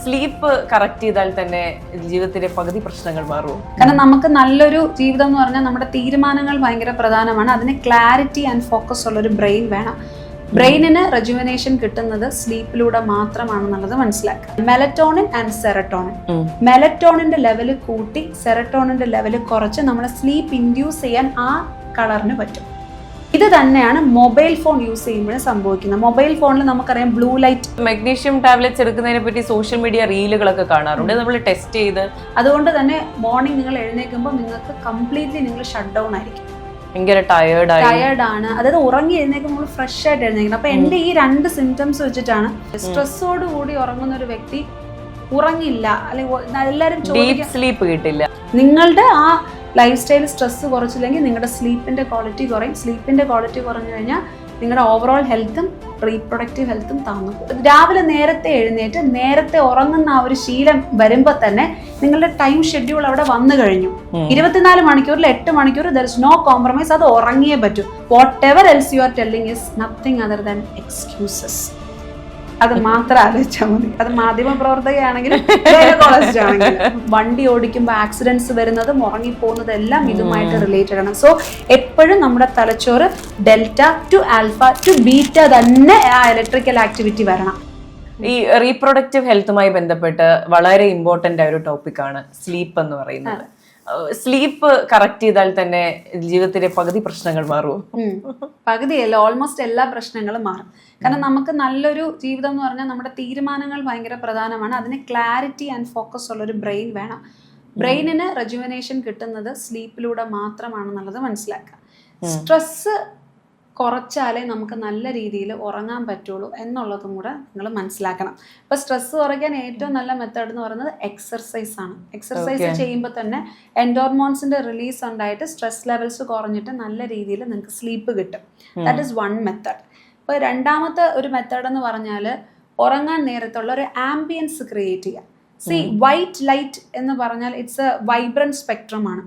Sleep correct ചെയ്താൽ തന്നെ ജീവിതത്തിലെ പകുതി പ്രശ്നങ്ങൾ മാറും. കാരണം നമുക്ക് നല്ലൊരു ജീവിതം എന്ന് പറഞ്ഞാൽ നമ്മുടെ തീരുമാനങ്ങൾ ഭയങ്കര പ്രധാനമാണ്. അതിന് ക്ലാരിറ്റി ആൻഡ് ഫോക്കസ് ഉള്ളൊരു ബ്രെയിൻ വേണം. ബ്രെയിനിന് റെജുവിനേഷൻ കിട്ടുന്നത് സ്ലീപ്പിലൂടെ മാത്രമാണെന്നുള്ളത് മനസ്സിലാക്കുക. മെലറ്റോണിൻ ആൻഡ് സെറട്ടോണിൻ, മെലറ്റോണിന്റെ ലെവൽ കൂട്ടി സെറട്ടോണിന്റെ ലെവൽ കുറച്ച് നമ്മളെ സ്ലീപ്പ് ഇൻഡ്യൂസ് ചെയ്യാൻ ആ കളറിന് പറ്റും. ഇത് തന്നെയാണ് മൊബൈൽ ഫോൺ യൂസ് ചെയ്യുമ്പോൾ സംഭവിക്കുന്നത്. മൊബൈൽ ഫോണിൽ നമുക്കറിയാം ബ്ലൂ ലൈറ്റ്, മഗ്നീഷ്യം ടാബ്ലറ്റ്സ് എടുക്കുന്നതിനെ പറ്റി സോഷ്യൽ മീഡിയ റീലുകളൊക്കെ കാണാറുണ്ട്. നമ്മൾ ടെസ്റ്റ് ചെയ്ത് അതുകൊണ്ട് തന്നെ മോർണിംഗ് നിങ്ങൾ എഴുന്നേൽക്കുമ്പോൾ നിങ്ങൾക്ക് കംപ്ലീറ്റ്ലി നിങ്ങൾ ഷട്ട് ഡൗൺ ആയിരിക്കും, ഭയങ്കര ടയേർഡാണ്. അതായത് ഉറങ്ങി എഴുന്നേൽക്കുമ്പോൾ നമ്മൾ ഫ്രഷ് ആയിട്ട് എഴുന്നേക്കണം. അപ്പൊ എന്റെ ഈ രണ്ട് സിംറ്റംസ് വെച്ചിട്ടാണ് സ്ട്രെസ്സോട് കൂടി ഉറങ്ങുന്ന ഒരു വ്യക്തി ഉറങ്ങില്ല, അല്ലെങ്കിൽ എല്ലാവരും ഡീപ് സ്ലീപ്പ് കിട്ടില്ല. നിങ്ങളുടെ ആ ലൈഫ് സ്റ്റൈൽ സ്ട്രെസ് കുറച്ചില്ലെങ്കിൽ നിങ്ങളുടെ സ്ലീപ്പിന്റെ ക്വാളിറ്റി കുറയും. സ്ലീപ്പിന്റെ ക്വാളിറ്റി കുറഞ്ഞു കഴിഞ്ഞാൽ നിങ്ങളുടെ ഓവറോൾ ഹെൽത്തും റീപ്രൊഡക്റ്റീവ് ഹെൽത്തും താന്നു പോകും. രാവിലെ നേരത്തെ എഴുന്നേറ്റ് നേരത്തെ ഉറങ്ങുന്ന ആ ഒരു ശീലം വരുമ്പോൾ തന്നെ നിങ്ങളുടെ ടൈം ഷെഡ്യൂൾ അവിടെ വന്നു കഴിഞ്ഞു. 24 മണിക്കൂറിൽ 8 മണിക്കൂർ ദർ ഇസ് നോ കോംപ്രമൈസ്. അത് ഉറങ്ങിയേ പറ്റൂ. What ever else you are telling is nothing other than excuses. അത് മാത്രം ആലോചിച്ചാൽ മതി. അത് മാധ്യമ പ്രവർത്തകയാണെങ്കിലും ഗൈനക്കോളജിസ്റ്റ് ആണെങ്കിലും വണ്ടി ഓടിക്കുമ്പോൾ ആക്സിഡൻസ് വരുന്നതും ഉറങ്ങിപ്പോകുന്നതും എല്ലാം ഇതുമായിട്ട് റിലേറ്റഡ് ആണ്. സോ എപ്പോഴും നമ്മുടെ തലച്ചോറ് delta to alpha to beta തന്നെ ആ ഇലക്ട്രിക്കൽ ആക്ടിവിറ്റി വരണം. ഈ റീപ്രൊഡക്റ്റീവ് ഹെൽത്തുമായി ബന്ധപ്പെട്ട് വളരെ ഇമ്പോർട്ടന്റ് ആയ ഒരു ടോപ്പിക്കാണ് സ്ലീപ്പ് എന്ന് പറയുന്നത്. സ്ലീപ്പ് കറക്റ്റ് ചെയ്താൽ തന്നെ ജീവിതത്തിലെ പകുതി പ്രശ്നങ്ങൾ മാറും. പകുതിയല്ല, ഓൾമോസ്റ്റ് എല്ലാ പ്രശ്നങ്ങളും മാറും. കാരണം നമുക്ക് നല്ലൊരു ജീവിതം എന്ന് പറഞ്ഞാൽ നമ്മുടെ തീരുമാനങ്ങൾ ഭയങ്കര പ്രധാനമാണ്. അതിന് ക്ലാരിറ്റി ആൻഡ് ഫോക്കസ് ഉള്ളൊരു ബ്രെയിൻ വേണം. ബ്രെയിനിന് റെജുവിനേഷൻ കിട്ടുന്നത് സ്ലീപ്പിലൂടെ മാത്രമാണെന്നുള്ളത് മനസ്സിലാക്കുക. സ്ട്രെസ് കുറച്ചാലേ നമുക്ക് നല്ല രീതിയിൽ ഉറങ്ങാൻ പറ്റുള്ളൂ എന്നുള്ളതും കൂടെ നിങ്ങൾ മനസ്സിലാക്കണം. ഇപ്പൊ സ്ട്രെസ് കുറയ്ക്കാൻ ഏറ്റവും നല്ല മെത്തേഡ് എന്ന് പറയുന്നത് എക്സർസൈസ് ആണ്. എക്സർസൈസ് ചെയ്യുമ്പോൾ തന്നെ എൻഡോർമോൺസിന്റെ റിലീസ് ഉണ്ടായിട്ട് സ്ട്രെസ് ലെവൽസ് കുറഞ്ഞിട്ട് നല്ല രീതിയിൽ നിങ്ങൾക്ക് സ്ലീപ്പ് കിട്ടും. That is one method. ഇപ്പൊ രണ്ടാമത്തെ ഒരു മെത്തേഡ് എന്ന് പറഞ്ഞാൽ ഉറങ്ങാൻ നേരത്തുള്ള ഒരു ആംബിയൻസ് ക്രിയേറ്റ് ചെയ്യുക. സി വൈറ്റ് ലൈറ്റ് എന്ന് പറഞ്ഞാൽ ഇറ്റ്സ് എ വൈബ്രന്റ് സ്പെക്ട്രം ആണ്.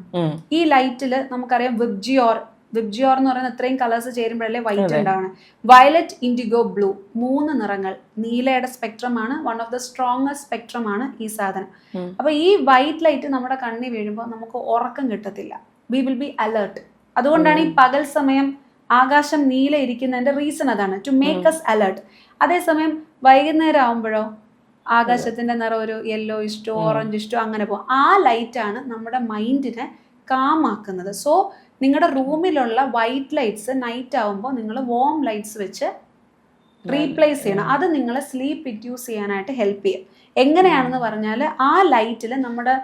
ഈ ലൈറ്റിൽ നമുക്കറിയാം വിബ്ജിയോർ എന്ന് പറയുന്ന ഇത്രയും കളേഴ്സ് ചേരുമ്പോഴല്ലേ വൈറ്റ് ഉണ്ടാവണം. വയലറ്റ്, ഇൻഡിഗോ, ബ്ലൂ, 3 നിറങ്ങൾ നീലയുടെ സ്പെക്ട്രം ആണ്. One of the strongest spectrum ആണ് ഈ സാധനം. അപ്പൊ ഈ വൈറ്റ് ലൈറ്റ് നമ്മുടെ കണ്ണിൽ വീഴുമ്പോൾ നമുക്ക് ഉറക്കം കിട്ടത്തില്ല. We will be alert. അതുകൊണ്ടാണ് ഈ പകൽ സമയം ആകാശം നീല ഇരിക്കുന്നതിന്റെ റീസൺ അതാണ്, ടു മേക്ക് അസ് അലേർട്ട്. അതേസമയം വൈകുന്നേരം ആവുമ്പോഴോ ആകാശത്തിന്റെ നിറം ഒരു യെല്ലോ ഇഷ്ടോ ഓറഞ്ച് ഇഷ്ടോ അങ്ങനെ പോകും. ആ ലൈറ്റാണ് നമ്മുടെ മൈൻഡിനെ കാമാക്കുന്നത്. സോ നിങ്ങളുടെ റൂമിലുള്ള വൈറ്റ് ലൈറ്റ്സ് നൈറ്റ് ആവുമ്പോൾ നിങ്ങൾ വോം ലൈറ്റ്സ് വെച്ച് റീപ്ലേസ് ചെയ്യണം. അത് നിങ്ങളെ സ്ലീപ്പ് ഇൻഡ്യൂസ് ചെയ്യാനായിട്ട് ഹെൽപ്പ് ചെയ്യും. എങ്ങനെയാണെന്ന് പറഞ്ഞാൽ ആ ലൈറ്റിൽ നമ്മുടെ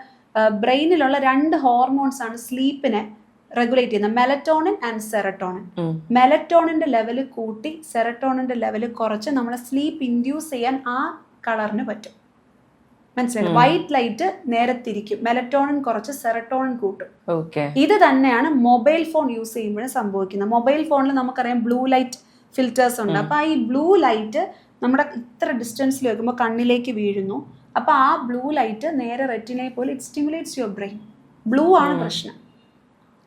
ബ്രെയിനിലുള്ള 2 ഹോർമോൺസ് ആണ് സ്ലീപ്പിനെ റെഗുലേറ്റ് ചെയ്യുന്നത്, മെലറ്റോണിൻ ആൻഡ് സെറട്ടോണിൻ. മെലറ്റോണിന്റെ ലെവൽ കൂട്ടി സെറട്ടോണിന്റെ ലെവൽ കുറച്ച് നമ്മളെ സ്ലീപ്പ് ഇൻഡ്യൂസ് ചെയ്യാൻ ആ കളറിന് പറ്റും. മനസ്സിലായി? വൈറ്റ് ലൈറ്റ് നേരത്തിരിക്കും, മെലറ്റോണിൻ കുറച്ച് സെറട്ടോണിൻ കൂട്ടും. ഇത് തന്നെയാണ് മൊബൈൽ ഫോൺ യൂസ് ചെയ്യുമ്പോഴും സംഭവിക്കുന്നത്. മൊബൈൽ ഫോണിൽ നമുക്കറിയാം ബ്ലൂ ലൈറ്റ് ഫിൽറ്റേഴ്സ് ഉണ്ട്. അപ്പൊ ഈ ബ്ലൂ ലൈറ്റ് നമ്മുടെ ഇത്ര ഡിസ്റ്റൻസിൽ വെക്കുമ്പോൾ കണ്ണിലേക്ക് വീഴുന്നു. അപ്പൊ ആ ബ്ലൂ ലൈറ്റ് നേരെ റെറ്റിനെ പോലെ it stimulates your brain. Blue ആണ് പ്രശ്നം.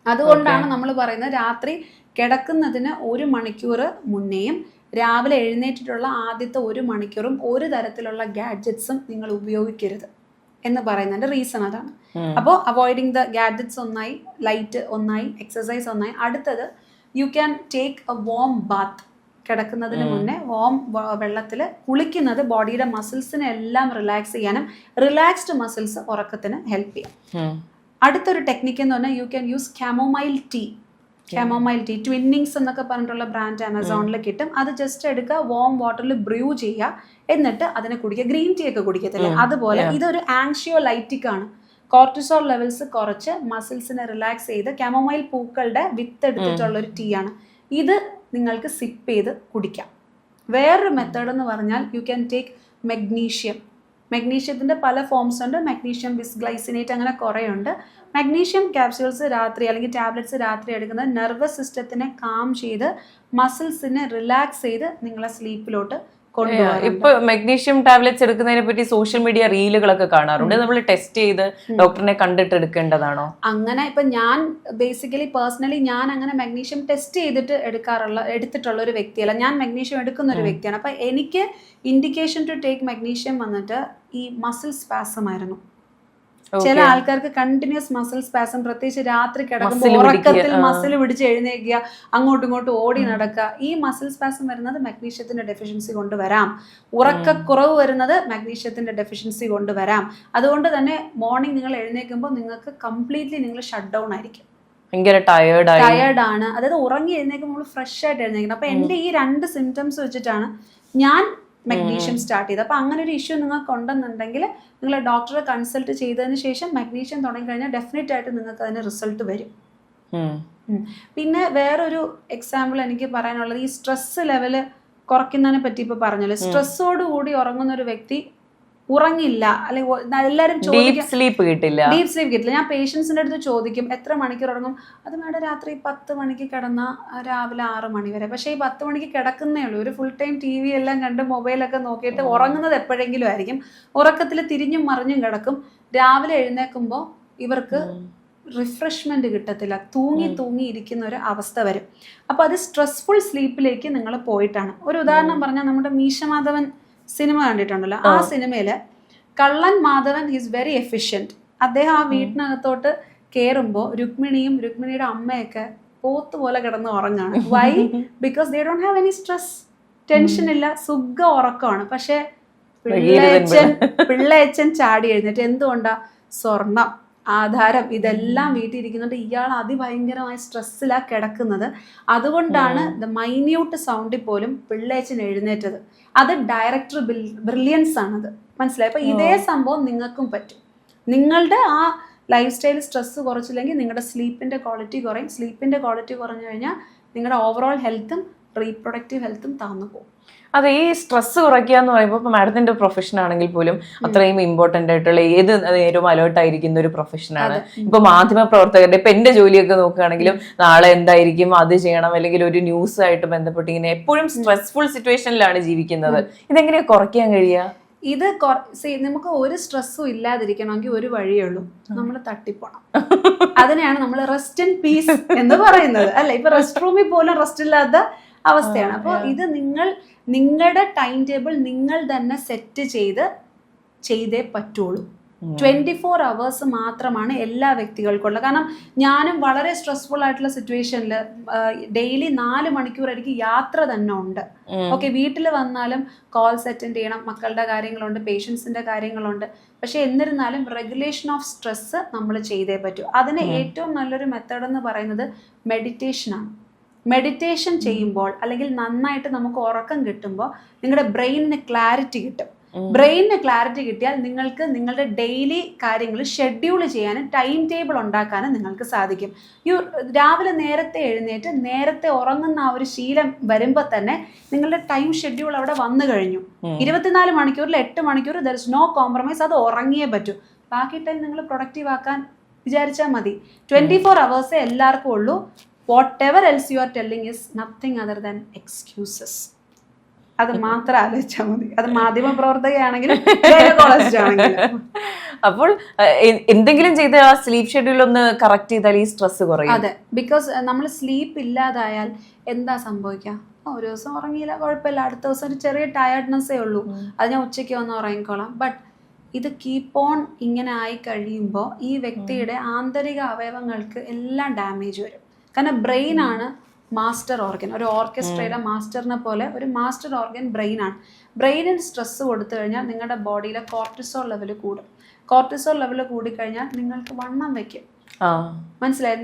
അതുകൊണ്ടാണ് നമ്മൾ പറയുന്നത് രാത്രി കിടക്കുന്നതിന് 1 മണിക്കൂർ മുന്നേയും രാവിലെ എഴുന്നേറ്റിട്ടുള്ള ആദ്യത്തെ 1 മണിക്കൂറും ഒരു തരത്തിലുള്ള ഗാഡ്ജറ്റ്സും നിങ്ങൾ ഉപയോഗിക്കരുത് എന്ന് പറയുന്നതിന്റെ റീസൺ അതാണ്. അപ്പോൾ അവോയ്ഡിങ് ദ ഗാഡ്ജറ്റ്സ് ഒന്നായി, ലൈറ്റ് ഒന്നായി, എക്സസൈസ് ഒന്നായി. അടുത്തത് you can take a warm bath. കിടക്കുന്നതിന് മുന്നേ വോം വെള്ളത്തിൽ കുളിക്കുന്നത് ബോഡിയുടെ മസിൽസിനെ എല്ലാം റിലാക്സ് ചെയ്യാനും റിലാക്സ്ഡ് മസിൽസ് ഉറക്കത്തിന് ഹെൽപ്പ് ചെയ്യാം. അടുത്തൊരു ടെക്നിക്ക് എന്ന് പറഞ്ഞാൽ യു ക്യാൻ യൂസ് കാമോമൈൽ ടീ. ട്വിന്നിങ്സ് എന്നൊക്കെ പറഞ്ഞിട്ടുള്ള ബ്രാൻഡ് ആമസോണിൽ കിട്ടും. അത് ജസ്റ്റ് എടുക്കുക, വോം വാട്ടറിൽ ബ്രൂ ചെയ്യുക, എന്നിട്ട് അതിനെ കുടിക്കുക. ഗ്രീൻ ടീ ഒക്കെ കുടിക്കത്തില്ല, അതുപോലെ ഇതൊരു ആങ്ഷിയോലൈറ്റിക് ആണ്. കോർട്ടിസോൾ ലെവൽസ് കുറച്ച് മസിൽസിനെ റിലാക്സ് ചെയ്ത് കാമോമൈൽ പൂക്കളുടെ വിത്ത് എടുത്തിട്ടുള്ള ഒരു ടീ ആണ്. ഇത് നിങ്ങൾക്ക് സിപ്പ് ചെയ്ത് കുടിക്കാം. വേറൊരു മെത്തേഡ് എന്ന് പറഞ്ഞാൽ യു ക്യാൻ ടേക്ക് മഗ്നീഷ്യം. മഗ്നീഷ്യത്തിൻ്റെ പല ഫോംസ് ഉണ്ട്. മഗ്നീഷ്യം ബിസ്ഗ്ലൈസിനേറ്റ് അങ്ങനെ കുറേ ഉണ്ട്. മഗ്നീഷ്യം ക്യാപ്സ്യൂൾസ് രാത്രി അല്ലെങ്കിൽ ടാബ്ലറ്റ്സ് രാത്രി എടുക്കുന്നത് നെർവസ് സിസ്റ്റത്തിനെ കാം ചെയ്ത് മസിൽസിനെ റിലാക്സ് ചെയ്ത് നിങ്ങളെ സ്ലീപ്പിലോട്ട് കൊണ്ടുപോകാം. ഇപ്പൊ മഗ്നീഷ്യം ടാബ്ലറ്റ്സ് എടുക്കുന്നതിനെ പറ്റി സോഷ്യൽ മീഡിയ റീലുകളൊക്കെ കാണാറുണ്ട്. നമ്മൾ ടെസ്റ്റ് ചെയ്ത് ഡോക്ടറിനെ കണ്ടിട്ട് എടുക്കേണ്ടതാണോ? അങ്ങനെ ഇപ്പൊ ഞാൻ ബേസിക്കലി പേഴ്സണലി ഞാൻ അങ്ങനെ മഗ്നീഷ്യം ടെസ്റ്റ് ചെയ്തിട്ട് എടുത്തിട്ടുള്ള ഒരു വ്യക്തിയല്ല. ഞാൻ മഗ്നീഷ്യം എടുക്കുന്ന ഒരു വ്യക്തിയാണ്. അപ്പൊ എനിക്ക് ഇൻഡിക്കേഷൻ ടു ടേക്ക് മഗ്നീഷ്യം വന്നിട്ട് ഈ മസിൽ സ്പാസം ആയിരുന്നു. ചില ആൾക്കാർക്ക് കണ്ടിന്യൂസ് മസിൽ സ്പാസം, പ്രത്യേകിച്ച് രാത്രി കിടക്കുമ്പോൾ ഉറക്കത്തിൽ മസിൽ പിടിച്ച് എഴുന്നേക്കുക, അങ്ങോട്ടും ഇങ്ങോട്ടും ഓടി നടക്കുക. ഈ മസിൽ സ്പാസം വരുന്നത് മഗ്നീഷ്യത്തിന്റെ ഡെഫിഷ്യൻസി കൊണ്ട് വരാം. ഉറക്കക്കുറവ് വരുന്നത് മഗ്നീഷ്യത്തിന്റെ ഡെഫിഷ്യൻസി കൊണ്ട് വരാം. അതുകൊണ്ട് തന്നെ മോർണിംഗ് നിങ്ങൾ എഴുന്നേൽക്കുമ്പോൾ നിങ്ങൾക്ക് കംപ്ലീറ്റ്ലി നിങ്ങൾ ഷട്ട് ഡൗൺ ആയിരിക്കും, ഭയങ്കര ടയേർഡാണ്. അതായത് ഉറങ്ങി എഴുന്നേൽക്കുമ്പോൾ നമ്മൾ ഫ്രഷ് ആയിട്ട് എഴുന്നേൽക്കണം. അപ്പൊ എന്റെ ഈ 2 സിംറ്റംസ് വെച്ചിട്ടാണ് ഞാൻ മഗ്നീഷ്യം സ്റ്റാർട്ട് ചെയ്തത്. അപ്പൊ അങ്ങനെ ഒരു ഇഷ്യൂ നിങ്ങൾക്ക് ഉണ്ടെന്നുണ്ടെങ്കിൽ നിങ്ങൾ ഡോക്ടറെ കൺസൾട്ട് ചെയ്തതിന് ശേഷം മഗ്നീഷ്യം തുടങ്ങി കഴിഞ്ഞാൽ ഡെഫിനറ്റ് ആയിട്ട് നിങ്ങൾക്ക് അതിന് റിസൾട്ട് വരും. പിന്നെ വേറൊരു എക്സാമ്പിൾ എനിക്ക് പറയാനുള്ളത്, ഈ സ്ട്രെസ് ലെവല് കുറയ്ക്കുന്നതിനെ പറ്റി ഇപ്പൊ പറഞ്ഞല്ലോ. സ്ട്രെസ്സോട് കൂടി ഉറങ്ങുന്ന ഒരു വ്യക്തി ഉറങ്ങില്ല, അല്ലെങ്കിൽ എല്ലാവരും ഡീപ് സ്ലീപ്പ് കിട്ടില്ല. ഞാൻ പേഷ്യൻസിന്റെ അടുത്ത് ചോദിക്കും എത്ര മണിക്കൂർ ഉറങ്ങും. അത് മേഡം രാത്രി 10 മണിക്ക് കിടന്ന രാവിലെ 6 മണി വരെ. പക്ഷേ ഈ 10 മണിക്ക് കിടക്കുന്നേ ഉള്ളൂ. ഒരു ഫുൾ ടൈം TV എല്ലാം കണ്ട് മൊബൈലൊക്കെ നോക്കിയിട്ട് ഉറങ്ങുന്നത് എപ്പോഴെങ്കിലും ആയിരിക്കും. ഉറക്കത്തിൽ തിരിഞ്ഞും മറിഞ്ഞും കിടക്കും. രാവിലെ എഴുന്നേൽക്കുമ്പോൾ ഇവർക്ക് റിഫ്രഷ്മെന്റ് കിട്ടത്തില്ല, തൂങ്ങി ഇരിക്കുന്ന ഒരു അവസ്ഥ വരും. അപ്പൊ അത് സ്ട്രെസ്ഫുൾ സ്ലീപ്പിലേക്ക് നിങ്ങൾ പോയിട്ടാണ്. ഒരു ഉദാഹരണം പറഞ്ഞാൽ നമ്മുടെ മീശമാധവൻ സിനിമ കണ്ടിട്ടുണ്ടല്ലോ. ആ സിനിമയില് കള്ളൻ മാധവൻ ഈസ് വെരി എഫിഷ്യന്റ്. അദ്ദേഹം ആ വീട്ടിനകത്തോട്ട് കയറുമ്പോൾ രുക്മിണിയുടെ അമ്മയൊക്കെ പോത്ത് പോലെ കിടന്ന് ഉറങ്ങാണ്. Why? Because they don't have any stress, tension ഇല്ല, സുഖ ഉറക്കമാണ്. പക്ഷെ പിള്ളേച്ചൻ ചാടി എഴുന്നേറ്റ്. എന്തുകൊണ്ടാ? സ്വർണം, ആധാരം, ഇതെല്ലാം വീട്ടിൽ ഇരിക്കുന്നുണ്ട്. ഇയാൾ അതിഭയങ്കരമായ സ്ട്രെസ്സിലാണ് കിടക്കുന്നത്. അതുകൊണ്ടാണ് മൈന്യൂട്ട് സൗണ്ടിൽ പോലും പിള്ളേച്ചൻ എഴുന്നേറ്റത്. അത് ഡയറക്ടർ ബ്രില്യൻസ് ആണത്. മനസ്സിലായി? അപ്പൊ ഇതേ സംഭവം നിങ്ങൾക്കും പറ്റും. നിങ്ങളുടെ ആ ലൈഫ് സ്റ്റൈൽ സ്ട്രെസ് കുറച്ചില്ലെങ്കിൽ നിങ്ങളുടെ സ്ലീപ്പിന്റെ ക്വാളിറ്റി കുറയും. സ്ലീപ്പിന്റെ ക്വാളിറ്റി കുറഞ്ഞു കഴിഞ്ഞാൽ നിങ്ങളുടെ ഓവറോൾ ഹെൽത്തും റീപ്രൊഡക്റ്റീവ് ഹെൽത്തും താന്നു പോകും. അതെ, ഈ സ്ട്രെസ് കുറയ്ക്കുക എന്ന് പറയുമ്പോൾ ഇപ്പൊ മാഡത്തിന്റെ പ്രൊഫഷൻ ആണെങ്കിൽ പോലും അത്രയും ഇമ്പോർട്ടന്റ് ആയിട്ടുള്ള ഏത് നേരവും അലേർട്ട് ആയിരിക്കുന്ന ഒരു പ്രൊഫഷനാണ്. ഇപ്പൊ മാധ്യമ പ്രവർത്തകരുടെ ഇപ്പൊ എന്റെ ജോലിയൊക്കെ നോക്കുകയാണെങ്കിലും നാളെ എന്തായിരിക്കും, അത് ചെയ്യണം, അല്ലെങ്കിൽ ഒരു ന്യൂസ് ആയിട്ട് ബന്ധപ്പെട്ട് ഇങ്ങനെ എപ്പോഴും സ്ട്രെസ്ഫുൾ സിറ്റുവേഷനിലാണ് ജീവിക്കുന്നത്. ഇതെങ്ങനെയാ കുറയ്ക്കാൻ കഴിയുക? ഇത് നമുക്ക് ഒരു സ്ട്രെസ്സും ഇല്ലാതിരിക്കണമെങ്കിൽ ഒരു വഴിയേ ഉള്ളൂ, നമ്മൾ തട്ടിപ്പോണം. അതിനെയാണ് നമ്മൾ റെസ്റ്റ് ആൻഡ് പീസ് എന്ന് പറയുന്നത്, അല്ലെ? ഇപ്പൊ റെസ്റ്റ് റൂമിൽ പോലും റെസ്റ്റ് ഇല്ലാത്ത അവസ്ഥയാണ്. അപ്പോൾ ഇത് നിങ്ങളുടെ ടൈം ടേബിൾ നിങ്ങൾ തന്നെ സെറ്റ് ചെയ്തേ പറ്റുള്ളൂ. 24 hours മാത്രമാണ് എല്ലാ വ്യക്തികൾക്കുള്ളത്. കാരണം ഞാനും വളരെ സ്ട്രെസ്ഫുൾ ആയിട്ടുള്ള സിറ്റുവേഷനിൽ ഡെയിലി 4 മണിക്കൂർ എനിക്ക് യാത്ര തന്നെ ഉണ്ട്. ഓക്കെ, വീട്ടിൽ വന്നാലും കോൾസ് അറ്റൻഡ് ചെയ്യണം, മക്കളുടെ കാര്യങ്ങളുണ്ട്, പേഷ്യൻസിന്റെ കാര്യങ്ങളുണ്ട്. പക്ഷെ എന്നിരുന്നാലും റെഗുലേഷൻ ഓഫ് സ്ട്രെസ് നമ്മൾ ചെയ്തേ പറ്റൂ. അതിന് ഏറ്റവും നല്ലൊരു മെത്തേഡ് എന്ന് പറയുന്നത് മെഡിറ്റേഷനാണ്. മെഡിറ്റേഷൻ ചെയ്യുമ്പോൾ അല്ലെങ്കിൽ നന്നായിട്ട് നമുക്ക് ഉറക്കം കിട്ടുമ്പോൾ നിങ്ങളുടെ ബ്രെയിനിന് ക്ലാരിറ്റി കിട്ടും. ബ്രെയിനിന് ക്ലാരിറ്റി കിട്ടിയാൽ നിങ്ങൾക്ക് നിങ്ങളുടെ ഡെയിലി കാര്യങ്ങൾ ഷെഡ്യൂൾ ചെയ്യാനും ടൈം ടേബിൾ ഉണ്ടാക്കാനും നിങ്ങൾക്ക് സാധിക്കും. രാവിലെ നേരത്തെ എഴുന്നേറ്റ് നേരത്തെ ഉറങ്ങുന്ന ആ ഒരു ശീലം വരുമ്പോൾ തന്നെ നിങ്ങളുടെ ടൈം ഷെഡ്യൂൾ അവിടെ വന്നു കഴിഞ്ഞു. 24 മണിക്കൂറിൽ 8 മണിക്കൂർ ദർ ഇസ് നോ കോംപ്രമൈസ്. അത് ഉറങ്ങിയേ പറ്റൂ. ബാക്കി ടൈം നിങ്ങൾ പ്രൊഡക്റ്റീവ് ആക്കാൻ വിചാരിച്ചാൽ മതി. 24 hours എല്ലാവർക്കും ഉള്ളൂ. Whatever else you are telling is nothing other than excuses. അത് മാത്രം ആലോചിച്ചാൽ മതി. അത് മാധ്യമ പ്രവർത്തകയാണെങ്കിലും ഗൈനക്കോളജിസ്റ്റ് ആണെങ്കിലും. അപ്പോൾ എന്തെങ്കിലും ചെയ്ത് ആ സ്ലീപ്പ് ഷെഡ്യൂൾ ഒന്ന് കറക്റ്റ് ചെയ്താൽ ഈ സ്ട്രെസ് കുറയും. അതെ, ബിക്കോസ് നമ്മൾ സ്ലീപ്പ് ഇല്ലാതായാൽ എന്താ സംഭവിക്കുക? ഒരു ദിവസം ഉറങ്ങിയില്ല, കുഴപ്പമില്ല, അടുത്ത ദിവസം ഒരു ചെറിയ ടയർഡ്നെസ്സേ ഉള്ളൂ, അത് ഞാൻ ഉച്ചയ്ക്ക് വന്ന് ഉറങ്ങിക്കോളാം. ബട്ട് ഇത് കീപ്പ് ഓൺ ഇങ്ങനെ ആയി കഴിയുമ്പോൾ ഈ വ്യക്തിയുടെ ആന്തരിക അവയവങ്ങൾക്ക് എല്ലാം ഡാമേജ് വരും. കാരണം ബ്രെയിൻ ആണ് മാസ്റ്റർ ഓർഗൻ. ഒരു ഓർക്കസ്ട്രയുടെ മാസ്റ്ററിനെ പോലെ ഒരു മാസ്റ്റർ ഓർഗൻ ബ്രെയിൻ ആണ്. ബ്രെയിനിന് സ്ട്രെസ് കൊടുത്തു കഴിഞ്ഞാൽ നിങ്ങളുടെ ബോഡിയിലെ കോർട്ടിസോൾ ലെവൽ കൂടും. കോർട്ടിസോൾ ലെവൽ കൂടിക്കഴിഞ്ഞാൽ നിങ്ങൾക്ക് വണ്ണം വെക്കും. മനസ്സിലായി?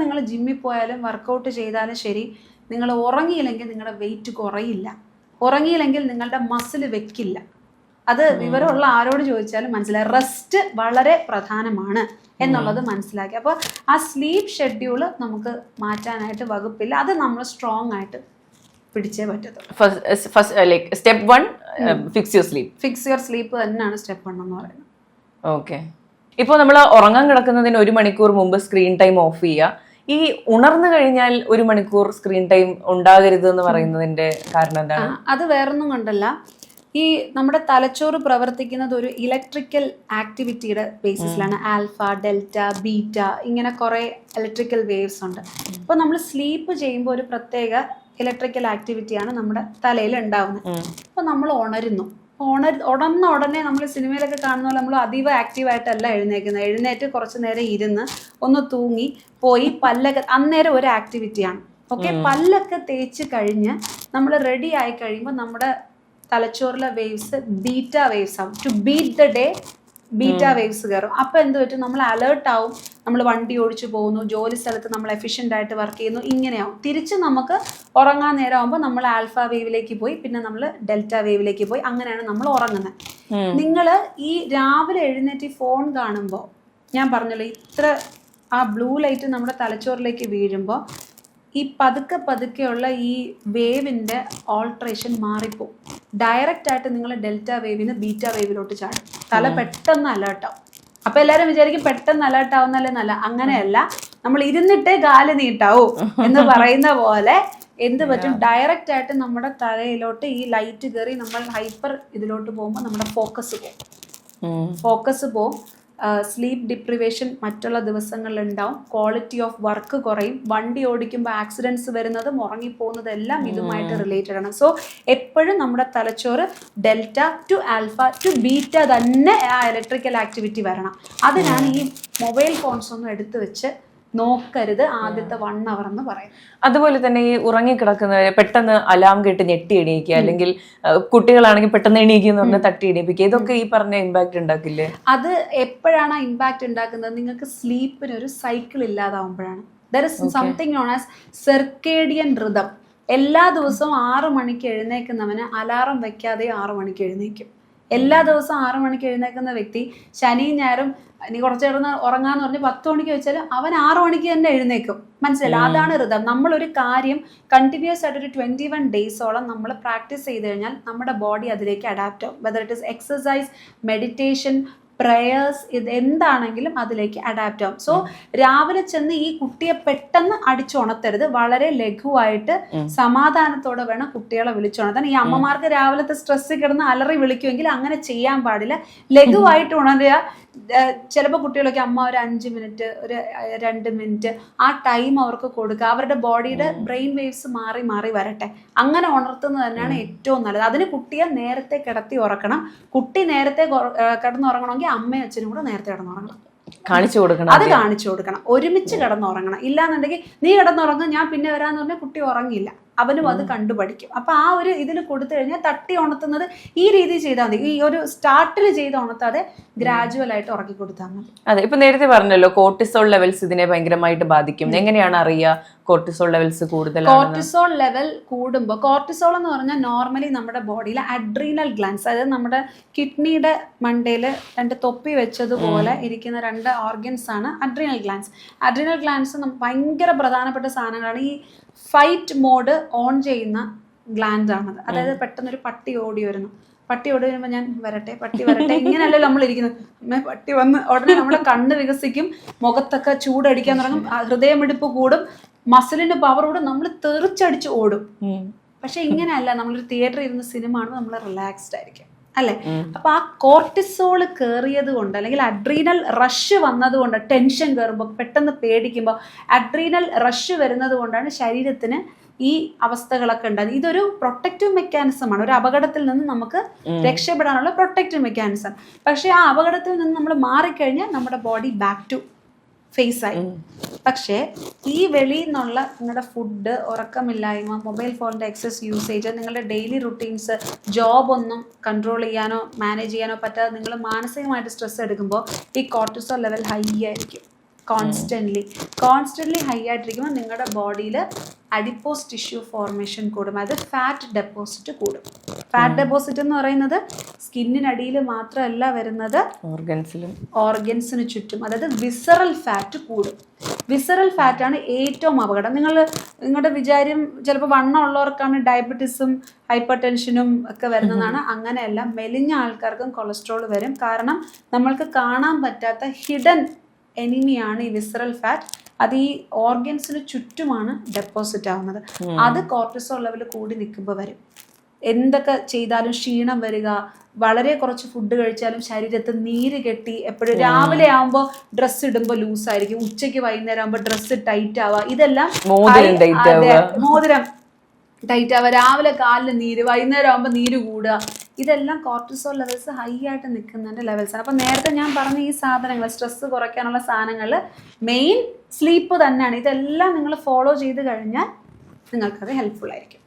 നിങ്ങൾ ജിമ്മിൽ പോയാലും വർക്കൗട്ട് ചെയ്താലും ശരി, നിങ്ങൾ ഉറങ്ങിയില്ലെങ്കിൽ നിങ്ങളുടെ വെയിറ്റ് കുറയില്ല. ഉറങ്ങിയില്ലെങ്കിൽ നിങ്ങളുടെ മസിൽ വെക്കില്ല. അത് വിവരമുള്ള ആരോട് ചോദിച്ചാലും മനസ്സിലായി. റെസ്റ്റ് വളരെ പ്രധാനമാണ് എന്നുള്ളത് മനസ്സിലാക്കി. അപ്പോൾ ആ സ്ലീപ്പ് ഷെഡ്യൂൾ നമുക്ക് മാറ്റാനായിട്ട് വകുപ്പില്ല. അത് നമ്മൾ സ്ട്രോങ് ആയിട്ട് പിടിച്ചേ പറ്റത്തുള്ളൂ. Step 1 fix your sleep. Fix your sleep തന്നെയാണ് സ്റ്റെപ്പ് 1 എന്ന് പറയുന്നത്. ഓക്കെ. ഇപ്പോൾ നമ്മൾ ഉറങ്ങാൻ കിടക്കുന്നതിന് 1 മണിക്കൂർ മുമ്പ് സ്ക്രീൻ ടൈം ഓഫ് ചെയ്യുക. ഈ ഉണർന്നു കഴിഞ്ഞാൽ 1 മണിക്കൂർ സ്ക്രീൻ ടൈം ഉണ്ടാകരുത് എന്ന് പറയുന്നതിന്റെ കാരണം എന്താണ്? അത് വേറൊന്നും കൊണ്ടല്ല, ഈ നമ്മുടെ തലച്ചോറ് പ്രവർത്തിക്കുന്നത് ഒരു ഇലക്ട്രിക്കൽ ആക്ടിവിറ്റിയുടെ ബേസിസിലാണ്. ആൽഫ, ഡെൽറ്റ, ബീറ്റ, ഇങ്ങനെ കുറേ ഇലക്ട്രിക്കൽ വേവ്സ് ഉണ്ട്. അപ്പോൾ നമ്മൾ സ്ലീപ്പ് ചെയ്യുമ്പോൾ ഒരു പ്രത്യേക ഇലക്ട്രിക്കൽ ആക്ടിവിറ്റിയാണ് നമ്മുടെ തലയിൽ ഉണ്ടാവുന്നത്. അപ്പോൾ നമ്മൾ ഉണരുന്നു. ഉണർന്ന ഉടനെ നമ്മൾ സിനിമയിലൊക്കെ കാണുന്ന പോലെ നമ്മൾ അതീവ ആക്റ്റീവായിട്ടല്ല എഴുന്നേക്കുന്നത്. എഴുന്നേറ്റ് കുറച്ച് നേരം ഇരുന്ന് ഒന്ന് തൂങ്ങി പോയി പല്ലൊക്കെ, അന്നേരം ഒരു ആക്ടിവിറ്റിയാണ്. ഓക്കെ, പല്ലൊക്കെ തേച്ച് കഴിഞ്ഞ് നമ്മൾ റെഡി ആയി കഴിയുമ്പോൾ നമ്മുടെ തലച്ചോറിലെ വേവ്സ് ബീറ്റ വേവ്സ് ആവും. To beat the day beta waves കയറും. അപ്പോൾ എന്ത് പറ്റും, നമ്മൾ അലേർട്ട് ആവും, നമ്മൾ വണ്ടി ഓടിച്ചു പോകുന്നു, ജോലി സ്ഥലത്ത് നമ്മൾ എഫിഷ്യൻ്റ് ആയിട്ട് വർക്ക് ചെയ്യുന്നു, ഇങ്ങനെയാവും. തിരിച്ച് നമുക്ക് ഉറങ്ങാൻ നേരം ആകുമ്പോൾ നമ്മൾ ആൽഫ വേവിലേക്ക് പോയി, പിന്നെ നമ്മൾ ഡെൽറ്റ വേവിലേക്ക് പോയി, അങ്ങനെയാണ് നമ്മൾ ഉറങ്ങുന്നത്. നിങ്ങൾ ഈ രാവിലെ എഴുന്നേറ്റ് ഫോൺ കാണുമ്പോൾ, ഞാൻ പറഞ്ഞല്ലോ ഇത്ര ആ ബ്ലൂ ലൈറ്റ് നമ്മുടെ തലച്ചോറിലേക്ക് വീഴുമ്പോൾ ഈ പതുക്കെയുള്ള ഈ വേവിൻ്റെ ഓൾട്രേഷൻ മാറിപ്പോവും. ഡയറക്റ്റ് ആയിട്ട് നിങ്ങൾ ഡെൽറ്റ വേവിന് ബീറ്റ വേവിലോട്ട് ചാടും. തല പെട്ടെന്ന് അലേർട്ടാവും. അപ്പോൾ എല്ലാവരും വിചാരിക്കും പെട്ടെന്ന് അലേർട്ട് ആവുന്നല്ലേ നല്ല. അങ്ങനെയല്ല, നമ്മൾ ഇരുന്നിട്ടേ കാല് നീട്ടാവൂ എന്ന് പറയുന്ന പോലെ എന്ത് പറ്റും, ഡയറക്റ്റ് ആയിട്ട് നമ്മുടെ തലയിലോട്ട് ഈ ലൈറ്റ് കയറി നമ്മൾ ഹൈപ്പർ ഇതിലോട്ട് പോകുമ്പോൾ നമ്മുടെ ഫോക്കസ് പോവും. സ്ലീപ്പ് ഡിപ്രിവേഷൻ മറ്റുള്ള ദിവസങ്ങളിൽ ഉണ്ടാവും. ക്വാളിറ്റി ഓഫ് വർക്ക് കുറയും. വണ്ടി ഓടിക്കുമ്പോൾ ആക്സിഡൻസ് വരുന്നതും ഉറങ്ങിപ്പോകുന്നതെല്ലാം ഇതുമായിട്ട് റിലേറ്റഡ് ആണ്. സോ എപ്പോഴും നമ്മുടെ തലച്ചോറ് delta to alpha to beta തന്നെ ആ ഇലക്ട്രിക്കൽ ആക്ടിവിറ്റി വരണം. അതിനാണ് ഈ മൊബൈൽ ഫോൺസ് ഒന്നും എടുത്തു വെച്ച് നോക്കരുത് ആദ്യത്തെ 1 hour എന്ന് പറയും. അതുപോലെ തന്നെ ഈ ഉറങ്ങിക്കിടക്കുന്നവരെ പെട്ടെന്ന് അലാം കേട്ട് ഞെട്ടി എണീക്കുക, അല്ലെങ്കിൽ കുട്ടികളാണെങ്കിൽ പെട്ടെന്ന് എണീക്കുക എന്ന് പറഞ്ഞാൽ തട്ടി എണീപ്പിക്കുക, ഇതൊക്കെ ഈ പറഞ്ഞ ഇമ്പാക്ട് ഉണ്ടാക്കില്ലേ? അത് എപ്പോഴാണ് ഇമ്പാക്ട് ഉണ്ടാക്കുന്നത്? നിങ്ങൾക്ക് സ്ലീപ്പിന് ഒരു സൈക്കിൾ ഇല്ലാതാവുമ്പോഴാണ്. There is something known as circadian rhythm. എല്ലാ ദിവസവും 6 മണിക്ക് എഴുന്നേൽക്കുന്നവന് അലാറം വെക്കാതെ 6 മണിക്ക് എഴുന്നേൽക്കും. എല്ലാ ദിവസവും 6 മണിക്ക് എഴുന്നേൽക്കുന്ന വ്യക്തി ശനിയും ഞായറും ഇനി കുറച്ച് നേരം ഉറങ്ങാന്ന് പറഞ്ഞ് 10 മണിക്ക് വെച്ചാൽ അവൻ 6 മണിക്ക് തന്നെ എഴുന്നേക്കും. മനസ്സിലായില്ല? അതാണ് ഋതം. നമ്മളൊരു കാര്യം കണ്ടിന്യൂസ് ആയിട്ട് ഒരു 21 ഡേയ്സോളം നമ്മൾ പ്രാക്ടീസ് ചെയ്ത് കഴിഞ്ഞാൽ നമ്മുടെ ബോഡി അതിലേക്ക് അഡാപ്റ്റ് ആവും. Whether it is exercise, meditation, prayers, ഇത് എന്താണെങ്കിലും അതിലേക്ക് അഡാപ്റ്റ് ആവും. സോ രാവിലെ ചെന്ന് ഈ കുട്ടിയെ പെട്ടെന്ന് അടിച്ചുണർത്തരുത്. വളരെ ലഘുവായിട്ട് സമാധാനത്തോടെ വേണം കുട്ടികളെ വിളിച്ചുണർത്താൻ. ഈ അമ്മമാർക്ക് രാവിലത്തെ സ്ട്രെസ് കിടന്ന് അലറി വിളിക്കുമെങ്കിൽ അങ്ങനെ ചെയ്യാൻ പാടില്ല. ലഘുവായിട്ട് ഉണരുക. ചിലപ്പോൾ കുട്ടികളൊക്കെ അമ്മ ഒരു 5 മിനിറ്റ്, ഒരു 2 മിനിറ്റ് ആ ടൈം അവർക്ക് കൊടുക്കുക. അവരുടെ ബോഡിയുടെ ബ്രെയിൻ വേവ്സ് മാറി മാറി വരട്ടെ. അങ്ങനെ ഉണർത്തുന്നത് തന്നെയാണ് ഏറ്റവും നല്ലത്. അതിന് കുട്ടിയെ നേരത്തെ കിടത്തി ഉറക്കണം. കുട്ടി നേരത്തെ കിടന്നുറങ്ങണമെങ്കിൽ അമ്മയും അച്ഛനും കൂടെ നേരത്തെ കിടന്നുറങ്ങണം. കാണിച്ചു കൊടുക്കണം. ഒരുമിച്ച് കിടന്നുറങ്ങണം. ഇല്ലാന്നുണ്ടെങ്കിൽ നീ കിടന്നുറങ്ങും ഞാൻ പിന്നെ വരാന്ന് പറഞ്ഞാൽ കുട്ടി ഉറങ്ങില്ല. അവനും അത് കണ്ടുപഠിക്കും. അപ്പൊ ആ ഒരു ഇതിൽ കൊടുത്തു കഴിഞ്ഞാൽ തട്ടി ഉണർത്തുന്നത് ഈ രീതി ചെയ്താൽ മതി. ഈ ഒരു സ്റ്റാർട്ടിൽ ചെയ്ത് ഉണർത്താതെ ഗ്രാജുവൽ ആയിട്ട് ഉറക്കി കൊടുത്താൽ മതി. അതെ, ഇപ്പൊ നേരത്തെ പറഞ്ഞല്ലോ കോർട്ടിസോൾ ലെവൽസ് ഇതിനെ ഭയങ്കരമായിട്ട് ബാധിക്കും. എങ്ങനെയാണ് അറിയുക കോർട്ടിസോൾ ലെവൽസ് കൂടുതൽ? കോർട്ടിസോൾ ലെവൽ കൂടുമ്പോൾ, കോർട്ടിസോൾ എന്ന് പറഞ്ഞാൽ നോർമലി നമ്മുടെ ബോഡിയിലെ അഡ്രീനൽ ഗ്ലാൻസ്, അതായത് നമ്മുടെ കിഡ്നിയുടെ മണ്ടയിൽ 2 തൊപ്പി വെച്ചതുപോലെ ഇരിക്കുന്ന 2 ഓർഗൻസ് ആണ് അഡ്രീനൽ ഗ്ലാൻസ്. അഡ്രീനൽ ഗ്ലാൻസ് ഭയങ്കര പ്രധാനപ്പെട്ട സാധനങ്ങളാണ്. ഈ ഫൈറ്റ് മോഡ് ഓൺ ചെയ്യുന്ന ഗ്ലാൻഡ് ആണത്. അതായത് പെട്ടെന്നൊരു പട്ടി ഓടി വരുമ്പോൾ ഞാൻ പട്ടി വരട്ടെ ഇങ്ങനെയല്ലല്ലോ നമ്മൾ ഇരിക്കുന്നത്. പട്ടി വന്ന് ഉടനെ നമ്മുടെ കണ്ണ് വികസിക്കും, മുഖത്തൊക്കെ ചൂടടിക്കാൻ തുടങ്ങും, ഹൃദയമിടിപ്പ് കൂടും, മസിലിന്റെ പവർ കൂടും, നമ്മൾ തെറിച്ചടിച്ച് ഓടും. പക്ഷെ ഇങ്ങനെയല്ല, നമ്മളൊരു തിയേറ്ററിൽ ഇരുന്ന് സിനിമ കാണുമ്പോൾ നമ്മൾ റിലാക്സ്ഡ് ആയിരിക്കും, അല്ലെ? അപ്പൊ ആ കോർട്ടിസോൾ കയറിയത് കൊണ്ട്, അല്ലെങ്കിൽ അഡ്രീനൽ റഷ് വന്നതുകൊണ്ട്, ടെൻഷൻ കയറുമ്പോൾ, പെട്ടെന്ന് പേടിക്കുമ്പോൾ അഡ്രീനൽ റഷ് വരുന്നത് കൊണ്ടാണ് ശരീരത്തിന് ഈ അവസ്ഥകളൊക്കെ ഉണ്ടാകുന്നത്. ഇതൊരു പ്രൊട്ടക്റ്റീവ് മെക്കാനിസമാണ്. ഒരു അപകടത്തിൽ നിന്ന് നമുക്ക് രക്ഷപ്പെടാനുള്ള പ്രൊട്ടക്റ്റീവ് മെക്കാനിസം. പക്ഷെ ആ അപകടത്തിൽ നിന്ന് നമ്മൾ മാറിക്കഴിഞ്ഞാൽ നമ്മുടെ ബോഡി ബാക്ക് ടു ഫേസ് ആയി. പക്ഷേ ഈ വെളിയിൽ നിന്നുള്ള നിങ്ങളുടെ ഫുഡ്, ഉറക്കമില്ലായ്മ, മൊബൈൽ ഫോണിൻ്റെ എക്സസ് യൂസേജ്, നിങ്ങളുടെ ഡെയിലി റുട്ടീൻസ്, ജോബ് ഒന്നും കൺട്രോൾ ചെയ്യാനോ മാനേജ് ചെയ്യാനോ പറ്റാതെ നിങ്ങൾ മാനസികമായിട്ട് സ്ട്രെസ് എടുക്കുമ്പോൾ ഈ കോർട്ടിസോൾ ലെവൽ ഹൈ ആയിരിക്കും. കോൺസ്റ്റന്റ്ലി ഹൈ ആയിട്ടിരിക്കുമ്പോൾ നിങ്ങളുടെ ബോഡിയിൽ അഡിപ്പോസ് ടിഷ്യൂ ഫോർമേഷൻ കൂടും. അതായത് ഫാറ്റ് ഡെപ്പോസിറ്റ് കൂടും. ഫാറ്റ് ഡെപ്പോസിറ്റ് എന്ന് പറയുന്നത് സ്കിന്നിനടിയിൽ മാത്രമല്ല വരുന്നത്, ഓർഗൻസിന് ചുറ്റും. അതായത് വിസറൽ ഫാറ്റ് കൂടും. വിസറൽ ഫാറ്റാണ് ഏറ്റവും അപകടം. നിങ്ങളുടെ വിചാരം ചിലപ്പോൾ വണ്ണം ഉള്ളവർക്കാണ് ഡയബറ്റീസും ഹൈപ്പർ ടെൻഷനും ഒക്കെ വരുന്നതാണ്. അങ്ങനെയല്ല, മെലിഞ്ഞ ആൾക്കാർക്കും കൊളസ്ട്രോൾ വരും. കാരണം നമ്മൾക്ക് കാണാൻ പറ്റാത്ത ഹിഡൻ എനിമിയാണ് ഈ വിസറൽ ഫാറ്റ്. അത് ഈ ഓർഗൻസിന് ചുറ്റുമാണ് ഡെപ്പോസിറ്റ് ആവുന്നത്. അത് കോർട്ടിസോൾ ലെവൽ കൂടി നിൽക്കുമ്പോൾ വരും. എന്തൊക്കെ ചെയ്താലും ക്ഷീണം വരിക, വളരെ കുറച്ച് ഫുഡ് കഴിച്ചാലും ശരീരത്തിൽ നീര് കെട്ടി, എപ്പോഴും രാവിലെ ആകുമ്പോൾ ഡ്രസ്സ് ഇടുമ്പോൾ ലൂസായിരിക്കും, ഉച്ചയ്ക്ക് വൈകുന്നേരം ആകുമ്പോൾ ഡ്രസ്സ് ടൈറ്റ് ആവുക, ഇതെല്ലാം മോതിരം ടൈറ്റ് ആവുക, രാവിലെ കാലിൽ നീര്, വൈകുന്നേരം ആകുമ്പോൾ നീര് കൂടുക, ഇതെല്ലാം കോർട്ടിസോൾ ലെവൽസ് ഹൈ ആയിട്ട് നിൽക്കുന്നതിൻ്റെ ലെവൽസാണ്. അപ്പം നേരത്തെ ഞാൻ പറഞ്ഞ ഈ സാധനങ്ങൾ, സ്ട്രെസ്സ് കുറയ്ക്കാനുള്ള സാധനങ്ങൾ, മെയിൻ സ്ലീപ്പ് തന്നെയാണ്. ഇതെല്ലാം നിങ്ങൾ ഫോളോ ചെയ്ത് കഴിഞ്ഞാൽ നിങ്ങൾക്കത് ഹെൽപ്ഫുൾ ആയിരിക്കും.